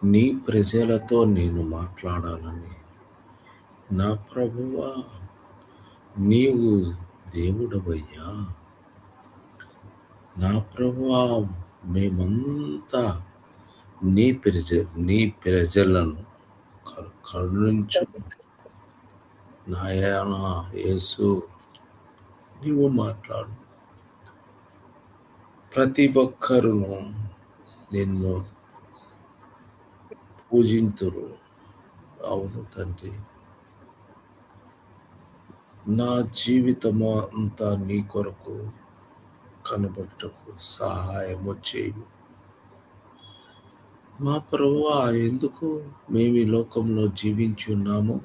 నీ ప్రజలతో నేను మాట్లాడాలని. నా ప్రభువా, నీవు దేవుడవయ్యా. నా ప్రభువా, మేమంతా నీ ప్రజలను కరుణించు నాయనా యేసు. నీవు మాట్లాడు. ప్రతి ఒక్కరును నిన్ను పూజింతురు. అవును తండ్రి, నా జీవితము అంతా నీ కొరకు కనబడుటకు సహాయము చేయు. మా ప్రభువా, ఎందుకు మేము ఈ లోకంలో జీవించి ఉన్నామో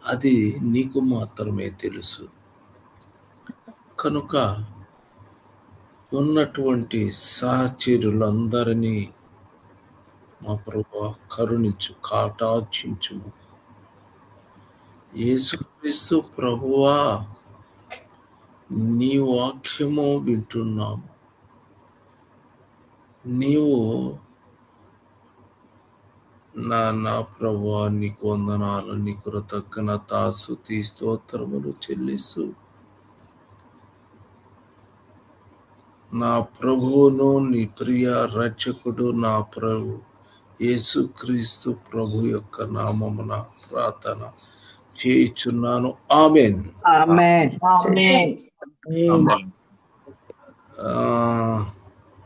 అది నీకు మాత్రమే తెలుసు. కనుక ఉన్నటువంటి సహచరులందరినీ మా ప్రభువా కరుణించు, కాటాక్షించుము. యేసుక్రీస్తు ప్రభువా, నీ వాక్యము వింటున్నాము. నీవు నా ప్రభువా, నీకు వందనాలు, నీ కృతజ్ఞత స్తుతి స్తోత్రములు చెల్లిస్తూ నా ప్రభువును, నీ ప్రియ రక్షకుడు, నా ప్రభు యేసుక్రీస్తు ప్రభు యొక్క నామమున ప్రార్థన చేయుచున్నాను. ఆమేన్.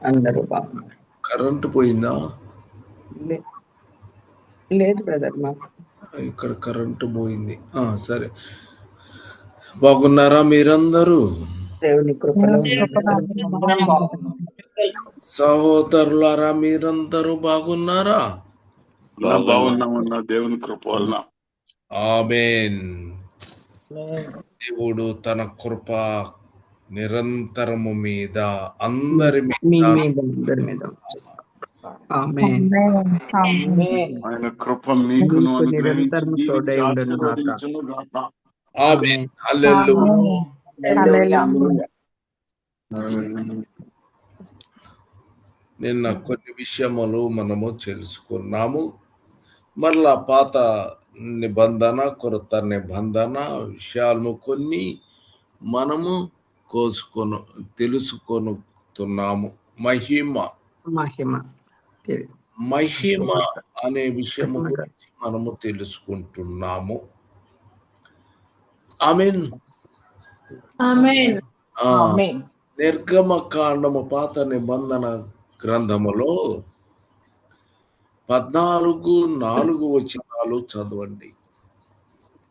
అందరూ బాగున్నారు. కరెంటు పోయిందా? లేదు బ్రదర్, మాకు ఇక్కడ కరెంటు పోయింది. సరే, బాగున్నారా మీరందరూ? దేవుని కృపలో సహోదరులారా మీరందరూ బాగున్నారా? బాగున్నామన్నా దేవుని కృప వలన. ఆమేన్. దేవుడు తన కృప నిరంతరము మీద అందరి మీద ఆయన కృప మీకు నిరంతరం తోడై ఉండును గాక. ఆమేన్. హల్లెలూయా. నిన్న కొన్ని విషయములు మనము తెలుసుకున్నాము. మరలా పాత నిబంధన, కొత్త నిబంధన విషయాలను కొన్ని మనము తెలుసుకొనుతున్నాము. మహిమ అనే విషయము గురించి మనము తెలుసుకుంటున్నాము. ఆమేన్. నిర్గమకాండము పాత నిబంధన గ్రంథములో 14:4 వచనాలు చదవండి.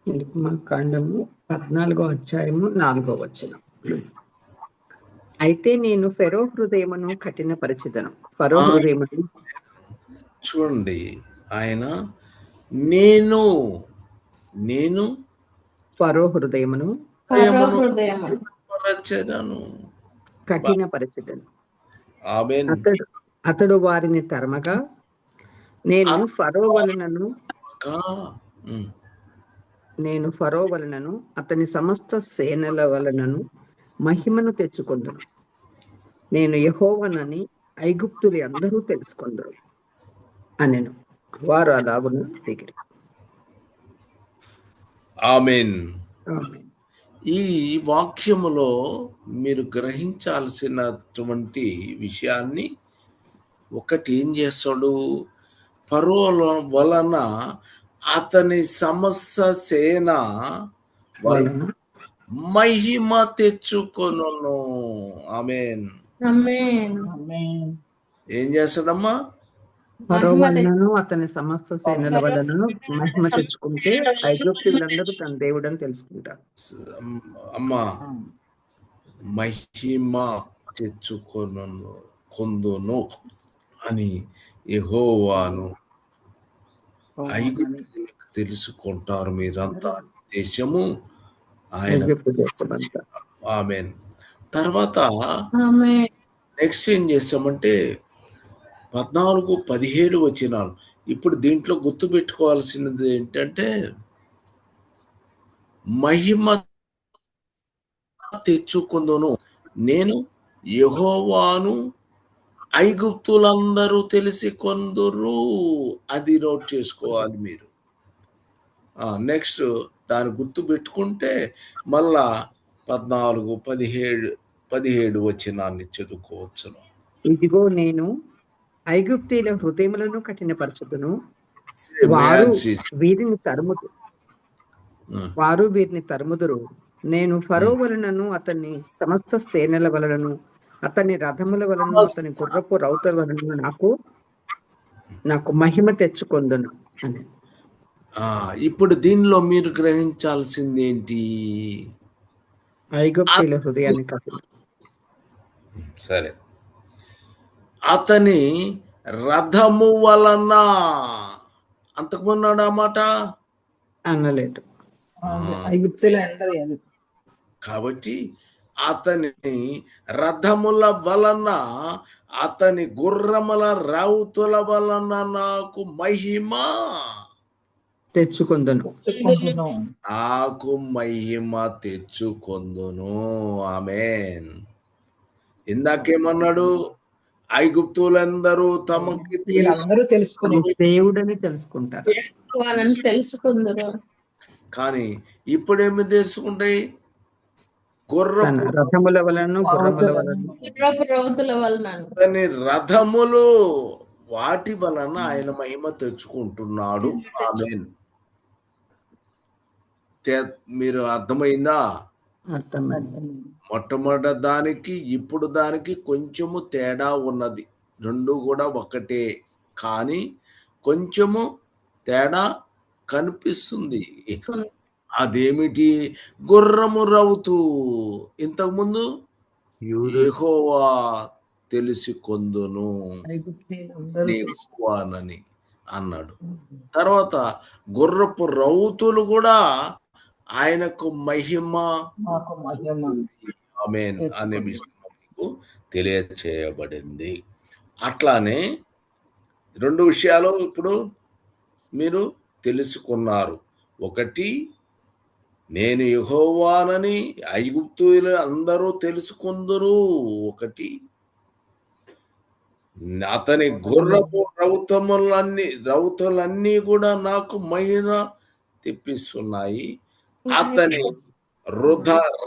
నిర్గమకాండము 14వ అధ్యాయము 4వ వచనం. అయితే నేను ఫరో హృదయమును కఠినపరచెదను. ఫరో హృదయమును చూడండి, ఆయన నేను ఫరో హృదయమును కఠినపరచెదను. ఆమేన్. అతడు వారిని తరమగా నేను ఫరో వలనను అతని సమస్త సేనల వలనను మహిమను తెచ్చుకొందును. నేను యెహోవానని ఐగుప్తులు అందరూ తెలుసుకొందురు అనెను. వారు అలాగున దిగిరి. ఆమేన్. ఈ వాక్యములో మీరు గ్రహించాల్సినటువంటి విషయాన్ని, ఒకటి ఏం చేస్తాడు, ఫరో వలన అతని సమస్త సేన వలన మహిమ తెచ్చుకొనును. ఆమేన్. ఏం చేస్తాడమ్మా? ఫరో వలనను అతని సమస్త సేనల వలనను మహిమ తెచ్చుకుంటే ఐగుప్తులందరూ తన దేవుడని తెలుసుకుంటారు. అమ్మా, మహిమ తెచ్చుకొనును అని యెహోవాను ఐగుప్తులకు తెలుసుకుంటారు మీరంతా, దేశము ఆయన. ఆమేన్. తర్వాత నెక్స్ట్ ఏం చేస్తామంటే 14-17 వచనాలు. ఇప్పుడు దీంట్లో గుర్తు పెట్టుకోవాల్సినది ఏంటంటే, మహిమ తెచ్చుకుందును, నేను యెహోవాను ఐగుప్తులందరూ తెలిసి కొందరు. అది నోట్ చేసుకోవాలి మీరు. నెక్స్ట్ దాని గుర్తు పెట్టుకుంటే మళ్ళా 14, 17 వచనాన్ని చదువుకోవచ్చును. ఇదిగో నేను ఐగుప్తీయుల హృదయములను కఠినపరచుదును, Same వారు as is. వీరిని తరుముదురు. నేను ఫరో వలనను అతని సమస్త సేనల వలనను అతని రథముల వలన అతని గుర్రపు రౌతుల వలన నాకు మహిమ తెచ్చుకొందును అని. ఇప్పుడు దీనిలో మీరు గ్రహించాల్సింది ఏంటి? ఐగుప్తీయుల హృదయాన్ని కఠిన. సరే, అతని రథము వలన అంతకుమున్నాడు ఆ మాట అనలేదు. కాబట్టి అతని రథముల వలన అతని గుర్రముల రౌతుల వలన నాకు మహిమ తెచ్చుకొందును. నాకు మహిమ తెచ్చుకొందును. ఆమేన్. ఇందాకేమన్నాడు? ఐగుప్తులందరూ తమకి దేవుడని తెలుసుకుంటారు, తెలుసుకుందరు. కానీ ఇప్పుడేమి తెలుసుకుంటాయి? గుర్రపు రథముల వలన గుర్రముల వలన రౌతుల వలన అతని రథములు వాటి వలన ఆయన మహిమ తెచ్చుకుంటున్నాడు. ఆమేన్. మీరు అర్థమైందా? మొట్టమొదటి దానికి ఇప్పుడు దానికి కొంచెము తేడా ఉన్నది. రెండు కూడా ఒకటే, కానీ కొంచెము తేడా కనిపిస్తుంది. అదేమిటి? గుర్రము రౌతు. ఇంతకుముందు యెహోవా తెలిసి కొందును అని అన్నాడు. తర్వాత గుర్రపు రౌతులు కూడా ఆయనకు మహిమ ఆమేన్ అనే విషయం మీకు తెలియచేయబడింది. అట్లానే రెండు విషయాలు ఇప్పుడు మీరు తెలుసుకున్నారు. ఒకటి, నేను యెహోవానని ఐగుప్తీయులు అందరూ తెలుసుకుందరు. ఒకటి, అతని గుర్రపు రౌతులన్నీ కూడా నాకు మహిమ తెప్పిస్తున్నాయి. అతని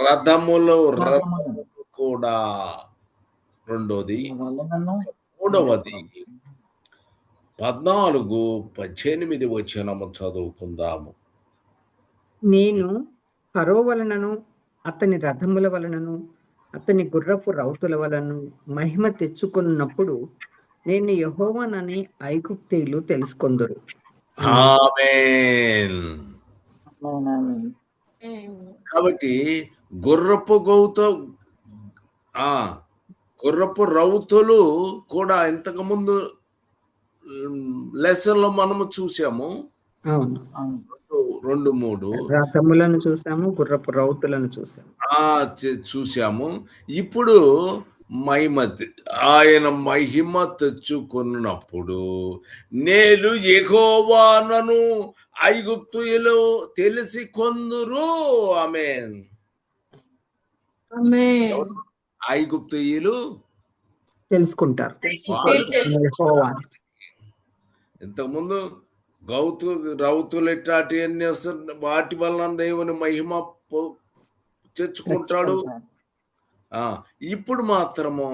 రథములు కూడా. రెండోది. మూడవది 14, 18 వచనము చదువుకుందాము. నేను ఫరో వలనను అతని రథముల వలనను అతని గుర్రపు రౌతుల వలన మహిమ తెచ్చుకున్నప్పుడు నేను యెహోవానని ఐగుప్తీయులు తెలుసుకొందురు. ఆమేన్. కాబట్టి గుర్రపు రౌతులు కూడా ఇంతకు ముందు లెసన్ లో మనము చూసాము. అవును, 2, 3 రథములను చూసాము, గుర్రపు రౌతులను చూసాము. ఇప్పుడు ఆయన మహిమ తెచ్చుకున్నప్పుడు నేను యెహోవానను ఐగుప్తీయులు తెలిసి కొందురు. ఆమేన్. ఐగుప్తీయులు తెలుసుకుంటారు. ఇంతకుముందు రౌతులు ఎట్లాంటి వాటి వలన దేవుని మహిమ తెచ్చుకుంటాడు. ఇప్పుడు మాత్రము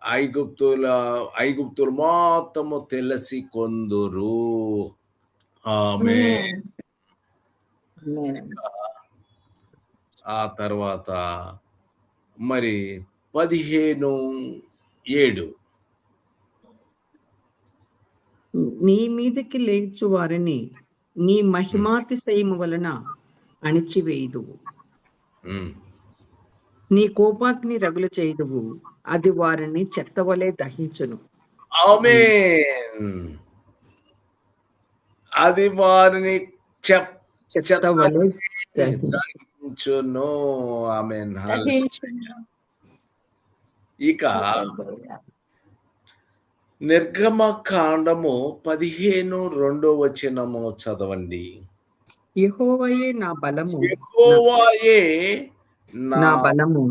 ఐగుప్తులు మాత్రము తెలిసి కొందురు. ఆమేన్. ఆ తర్వాత మరి 15:7 నీ మీదకి లేచు వారిని నీ మహిమాతిశయము వలన అణిచివేయుదువు, నీ కోపాగ్ని రగులు చేయుదువు, అది వారిని చెత్తవలే దహించును. ఆమేన్. అది వారిని చెత్తవలే దహించును. ఆమేన్. ఇక నిర్గమకాండము 15:2 వచనము చదవండి. యెహోవాయే నా బలము, యెహోవాయే నా బలము,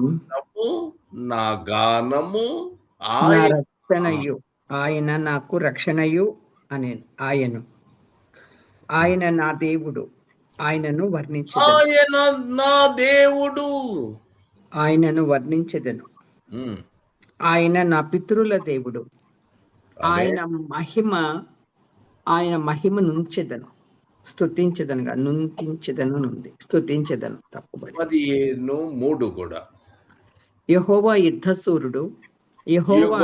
నా గానము, నా ఆయన రక్షణయు, ఆయన నాకు రక్షణయు అని ఆయన నా దేవుడు, ఆయనను వర్ణించెదను. ఆయన నా దేవుడు, ఆయనను వర్ణించెదను. ఆయన నా పితరుల దేవుడు, ఆయన మహిమ నుంచెదను, స్తుతించెదనుగా, నుంచెదను నుంది, స్తుతించెదను తప్పుబడి. 15:3 కూడా. యెహోవా యుద్ధశూరుడు, యెహోవా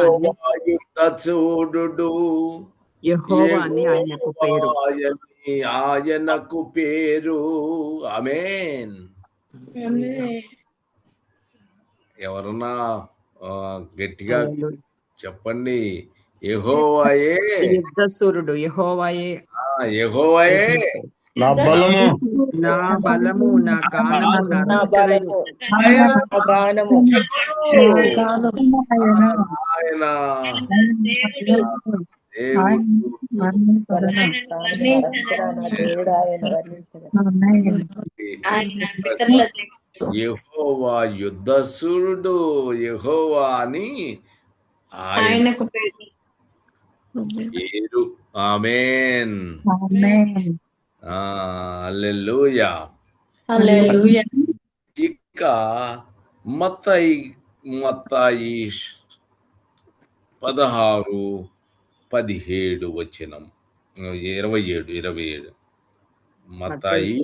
అని ఆయనకు పేరు. ఆయనకు పేరు. ఆమేన్. ఎవరన్నా గట్టిగా చెప్పండి. యెహోవాయే యుద్ధశూరుడు, యెహోవాయే నా బలము, నా బలము, నా గానము, నా రక్షణయు. ఆయన యెహోవా యుద్ధశూరుడు, యెహోవా అని ఆయనకు పేరు. ఆమేన్. హల్లెలూయా. ఇక మత్తయి 16:17 వచనం, 27. మత్తయి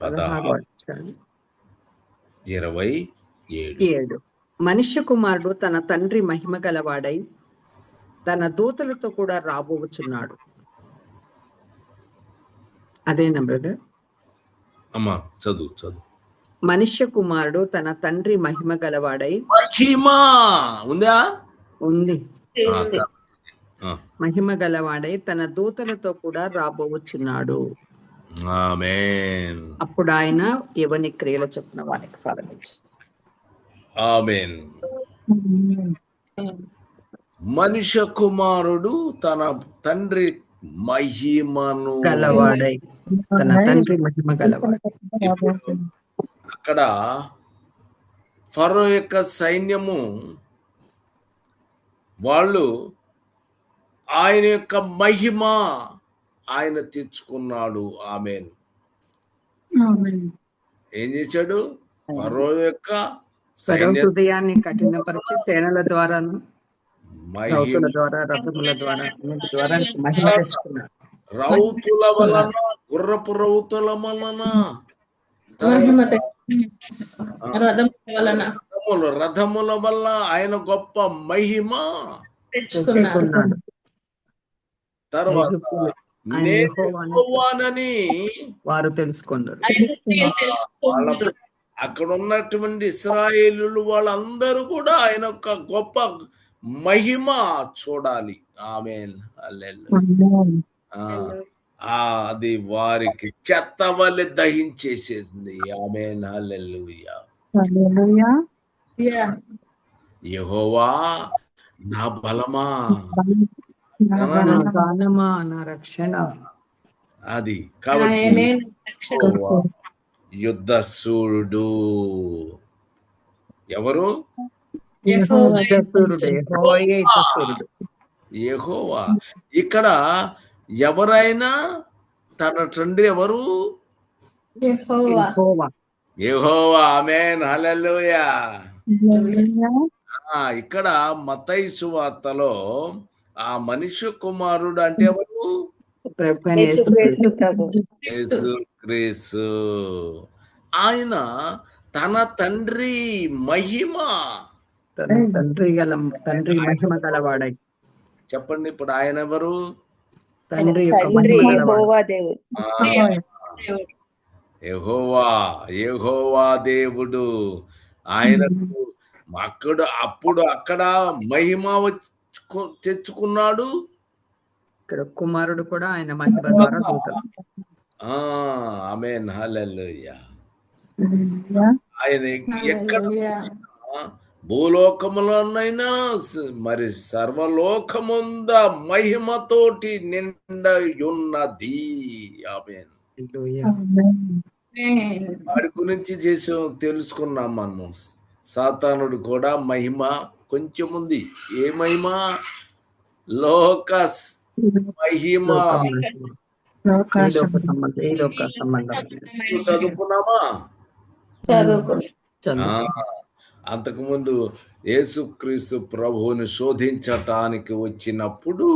16:27. మనుష్య కుమారుడు తన తండ్రి మహిమ గలవాడై తన దూతలతో కూడా రాబోచున్నాడు. అదేనా బ్రదర్? అమ్మా చదువు. మనుష్య కుమారుడు తన తండ్రి మహిమ గలవాడై, మహిమ ఉందా? ఉంది. మహిమ గలవాడై తన దూతలతో కూడా రాబోచున్నాడు. ఆమేన్. అప్పుడు ఆయన ఎవని క్రియల చొప్పున వానికి ఫలమిచ్చు. ఆమేన్. మనుష్య కుమారుడు తన తండ్రి మహిమను గలవాడై, తన తండ్రి మహిమ గలవాడై. అక్కడ ఫరో యొక్క సైన్యము వాళ్ళు ఆయన యొక్క మహిమ ఆయన తెచ్చుకున్నాడు. ఆమేన్. ఏం చేశాడు? ఫరో యొక్క హృదయాన్ని కఠినపరిచి సేనల ద్వారా, రౌతుల ద్వారా, రథముల ద్వారా, అన్నిటి ద్వారా మహిమ తెచ్చుకున్నాడు. రౌతుల వలన, గుర్రపు రౌతుల వలన, రథముల వల్ల ఆయన గొప్ప మహిమ తెచ్చుకున్నాడు. తర్వాత యెహోవానని వారు తెలుసుకున్నారు. అక్కడ ఉన్నటువంటి ఇశ్రాయేలులు వాళ్ళందరూ కూడా ఆయన యొక్క గొప్ప మహిమ చూడాలి. ఆమేన్. అది వారికి చెత్త వలె దహించేసింది. ఆమేన్. హల్లెలూయా. యెహోవా నా బలమా, నా రక్షణ. అది కాబట్టి యుద్ధశూరుడు ఎవరు? యెహోవా. ఇక్కడ ఎవరైనా తన తండ్రి ఎవరు? యెహోవా. ఆమేన్. హల్లెలూయా. ఇక్కడ మత్తయి సువార్తలో ఆ మనుష్య కుమారుడు అంటే ఎవరు? యేసుక్రీస్తు. ఆయన తన తండ్రి మహిమ, తండ్రి మహిమ గలవాడై. చెప్పండి ఇప్పుడు ఆయన ఎవరు? తండ్రి యెహోవా దేవుడు. ఆయనకు అక్కడ మహిమ తెచ్చుకున్నాడు. ఇక్కడ కుమారుడు కూడా ఆయన మహిమ ద్వారా దూతలు. ఆమేన్. హల్లెలూయా. ఆయన ఎక్కడ భూలోకములోనైనా మరి సర్వలోకముంద మహిమతోటి నిండయున్నది. ఆమేన్. వాడి గురించి తెలుసుకున్నాం మనము. సాతానుడు కూడా మహిమ కొంచెం ఉంది. ఏ మహిమ? లోకస్ మహిమ. చదువుకున్నామా? అంతకుముందు యేసుక్రీస్తు ప్రభువుని శోధించటానికి వచ్చినప్పుడు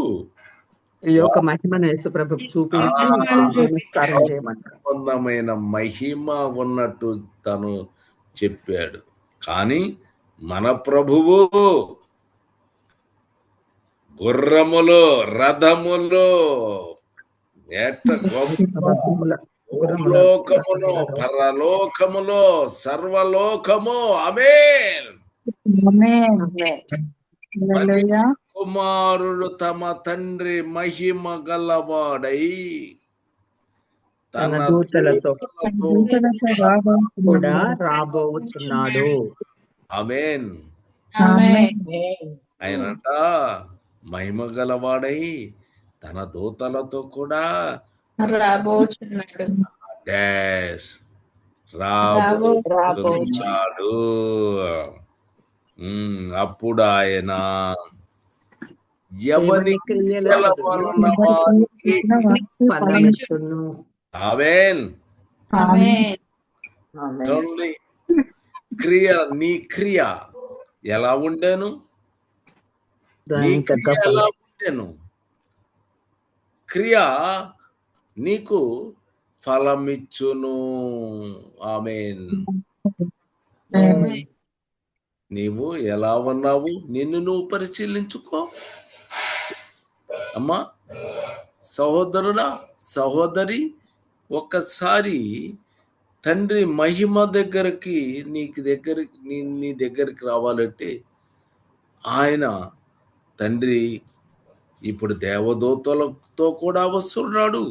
ఈ యొక్క మహిమను యేసు ప్రభుకు చూపించి నమస్కారం చేయమంటారు. సంబంధమైన మహిమ ఉన్నట్టు తను చెప్పాడు. కానీ మన ప్రభువు గుర్రములు, రథములు, లోకమును, పరలోకములో, సర్వలోకము. ఆమేన్. కుమారుడు తమ తండ్రి మహిమ గలవాడై తన దూతలతో కూడా రాబోచున్నాడు. ఆమేన్. ఆయనట మహిమ గలవాడై తన దూతలతో కూడా రాబోచున్నాడు. రాబోచున్నాడు. అప్పుడు ఆయన ఎవని ఆమేన్. క్రియ, నీ క్రియ ఎలా ఉండేను? నీ క్రియ ఎలా ఉండేను? క్రియ నీకు ఫలమిచ్చును. ఆమేన్. నీవు ఎలా ఉన్నావు? నిన్ను నువ్వు పరిశీలించుకో అమ్మా. సహోదరుడా, సహోదరి, ఒక్కసారి తండ్రి మహిమ దగ్గరికి నీ దగ్గరికి రావాలంటే ఆయన తండ్రి ఇప్పుడు దేవదూతలతో కూడా వస్తున్నాడు.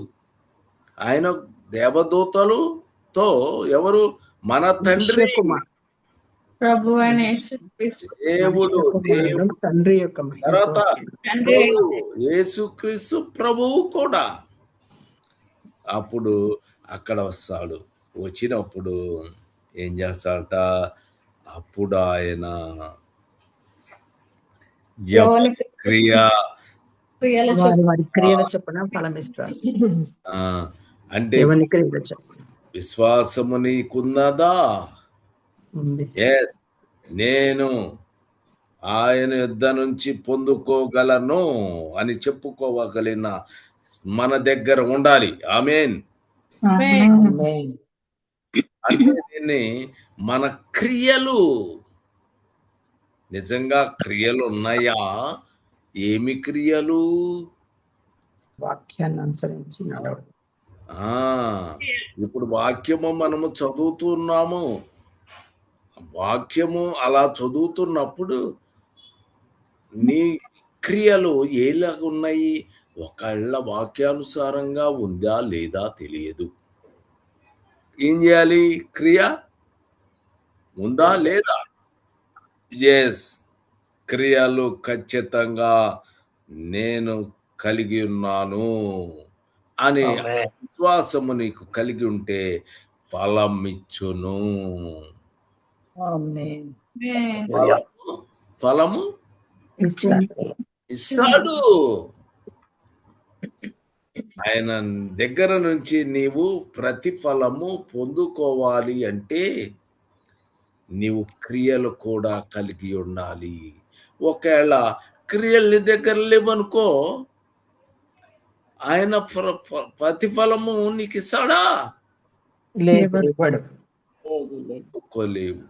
ఆయన దేవదూతలతో ఎవరు? మన తండ్రి దేవుడు, తండ్రి యొక్క తర్వాత యేసుక్రీస్తు ప్రభువు కూడా అప్పుడు అక్కడ వస్తాడు. వచ్చినప్పుడు ఏం చేస్తాడట? అప్పుడు ఆయన క్రియల చొప్పున ఫలమిస్తాడు. అంటే విశ్వాసము నీకున్నదా? నేను ఆయన యుద్ధ నుంచి పొందుకోగలను అని చెప్పుకోగలిగిన మన దగ్గర ఉండాలి. ఆమేన్. అంటే దీన్ని మన క్రియలు, నిజంగా క్రియలు ఉన్నాయా? ఏమి క్రియలు? వాక్యాన్ని అనుసరించి ఇప్పుడు వాక్యము మనము చదువుతున్నాము. వాక్యము అలా చదువుతున్నప్పుడు నీ క్రియలు ఏలాగా ఉన్నాయి? ఒకళ్ళ వాక్యానుసారంగా ఉందా లేదా తెలియదు. ఏం చేయాలి? క్రియ ఉందా లేదా? క్రియలు ఖచ్చితంగా నేను కలిగి ఉన్నాను అని విశ్వాసము నీకు కలిగి ఉంటే ఫలం ఇచ్చును. ఫలము ఇస్తాడు. ఆయన దగ్గర నుంచి నీవు ప్రతిఫలము పొందుకోవాలి అంటే నీవు క్రియలు కూడా కలిగి ఉండాలి. ఒకవేళ క్రియలు నీ దగ్గర లేవనుకో, ఆయన ప్రతిఫలము నీకు ఇస్తాడా? లేవు.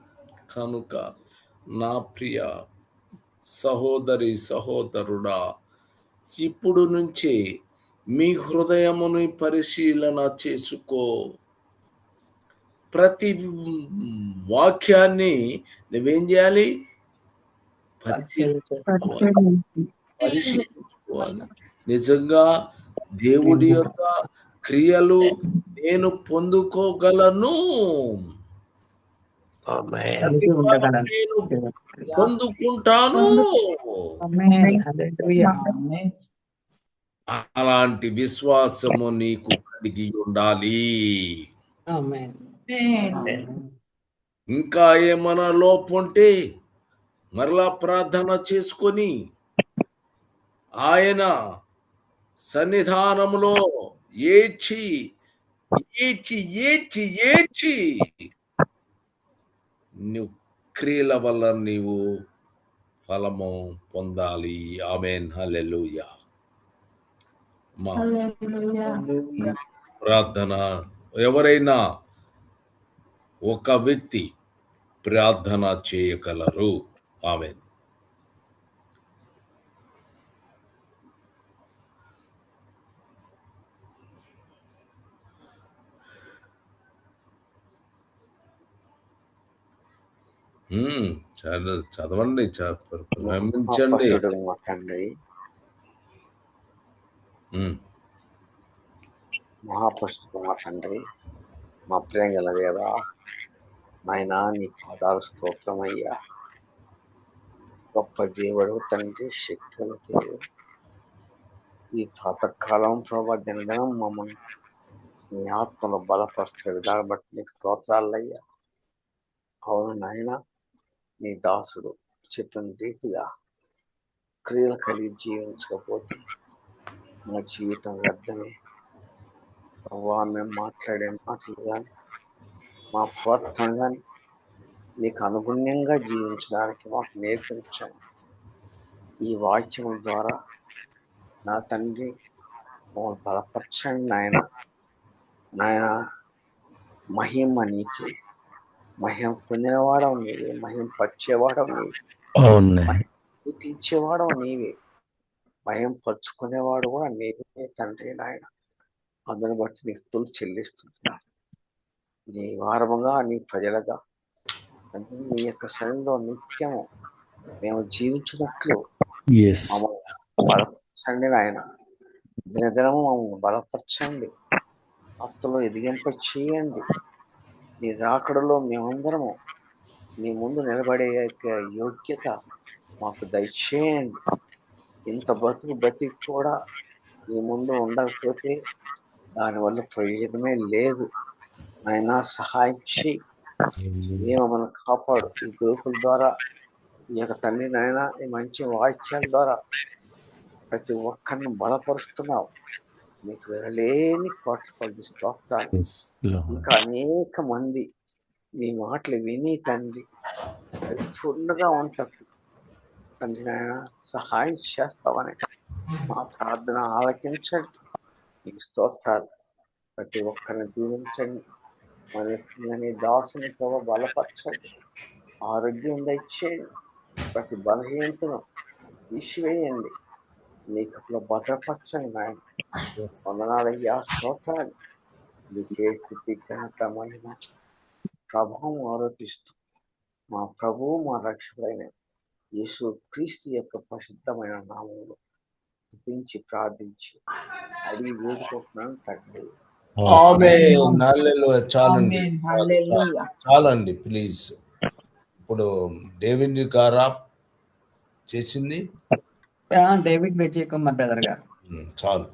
కనుక నా ప్రియ సహోదరి, సహోదరుడా, ఇప్పుడు నుంచి మీ హృదయమును పరిశీలన చేసుకో. ప్రతి వాక్యాన్ని నువ్వేం చేయాలి? పరిశీలించుకోవాలి. నిజంగా దేవుడి యొక్క క్రియలు నేను పొందుకోగలను, నేను పొందుకుంటాను. అలాంటి విశ్వాసము నీకు కలిగి ఉండాలి. ఇంకా ఏమైనా లోపు ఉంటే మరలా ప్రార్థన చేసుకొని ఆయన సన్నిధానములో ఏడ్చి ఏడ్చి ఏడ్చి ఏడ్చి నువ్వు క్రియల వల్ల నీవు ఫలము పొందాలి. ఆమేన్. హల్లెలూయా. మా హల్లెలూయా. ప్రార్థన ఎవరైనా ఒక వ్యక్తి ప్రార్థన చేయగలరు. ఆమేన్. చదవండి, ప్రారంభించండి. మహాపరిశుద్ధుడు మా తండ్రి, మహాపరిశుద్ధుడు మా తండ్రి, మా ప్రేమ గల దేవా, నాయనా నీ పాదాలు స్తోత్రమయ్యా. గొప్ప దేవుడు తండ్రి, శక్తుల దేవుడు, ఈ ప్రాతకాలం ప్రభా దినదినం మమ్మల్ని నీ ఆత్మలో బలపరుస్తున్న విధానం బట్టి నీకు స్తోత్రాలయ్యా. అవును నాయన, నీ దాసుడు చెప్పిన రీతిగా క్రియలు కలిగి జీవించకపోతే మా జీవితం వ్యర్థమే. ప్రభా, మేము మాట్లాడే మాటలు కానీ మా ప్రవర్తన కానీ నీకు అనుగుణ్యంగా జీవించడానికి మాకు నేర్పించండి. ఈ వాక్యం ద్వారా నా తండ్రి మమ్మల్ని బలపరచండి నాయన. నాయన, మహిమ నీకే, మహిమ పొందినవాడవు నీవే, మహిమ పరిచేవాడవు నీవే, ఇచ్చేవాడవు నీవే, మహిమ పరుచుకునేవాడు కూడా నీవే తండ్రి నాయన. అందుని బట్టి నీ స్తుతులు చెల్లిస్తున్నా. నీ వారముగా నీ ప్రజలుగా నీ యొక్క శరణంలో నిత్యము మేము జీవించినట్లు బలపరచండి నాయన. దినదినము మమ్మల్ని బలపరచండి, ఆత్మలో ఎదిగింప చేయండి. నీ రాకడలో మేమందరము నీ ముందు నిలబడే యోగ్యత మాకు దయచేయండి. ఇంత బతికి కూడా నీ ముందు ఉండకపోతే దానివల్ల ప్రయోజనమే లేదు. ఆయన సహాయం చేయి, మమ్మల్ని కాపాడు. ఈ గ్రూపుల ద్వారా ఈ యొక్క తండ్రి నాయన, ఈ మంచి వాక్యాల ద్వారా ప్రతి ఒక్కరిని బలపరుస్తున్నావు. నీకు వినలేని కోట్ల కొద్ది స్తోత్రాలు. ఇంకా అనేక మంది నీ మాటలు విని తండ్రి పూర్ణగా ఉంటారు తండ్రి నాయన, సహాయం చేస్తావని మా ప్రార్థన ఆలకించండి. నీకు స్తోత్రాలు. ప్రతి ఒక్కరిని దీవించండి. మన దాసుని ప్రభావ బలపరచండి, ఆరోగ్యం దయచేయండి, ప్రతి బలహీనతను తీసివేయండి. నీకు భద్రపరచండి నాయన. వందనాలయ్యా, స్తోత్రాలు. నీకే స్థితి ఘనత మహిమ ప్రభావం ఆరోపిస్తూ మా ప్రభువు మా రక్షకుడైన యేసు క్రీస్తు యొక్క ప్రసిద్ధమైన నామంలో స్తుతించి ప్రార్థించి అడిగి వేడుకుంటున్నాను తండ్రి. ఆమేన్. హల్లెలూయా. చాలండి ప్లీజ్. ఇప్పుడు డేవిడ్ గారా చేసింది, డేవిడ్ విజయ్ కుమార్ బ్రదర్ గారు చాలు.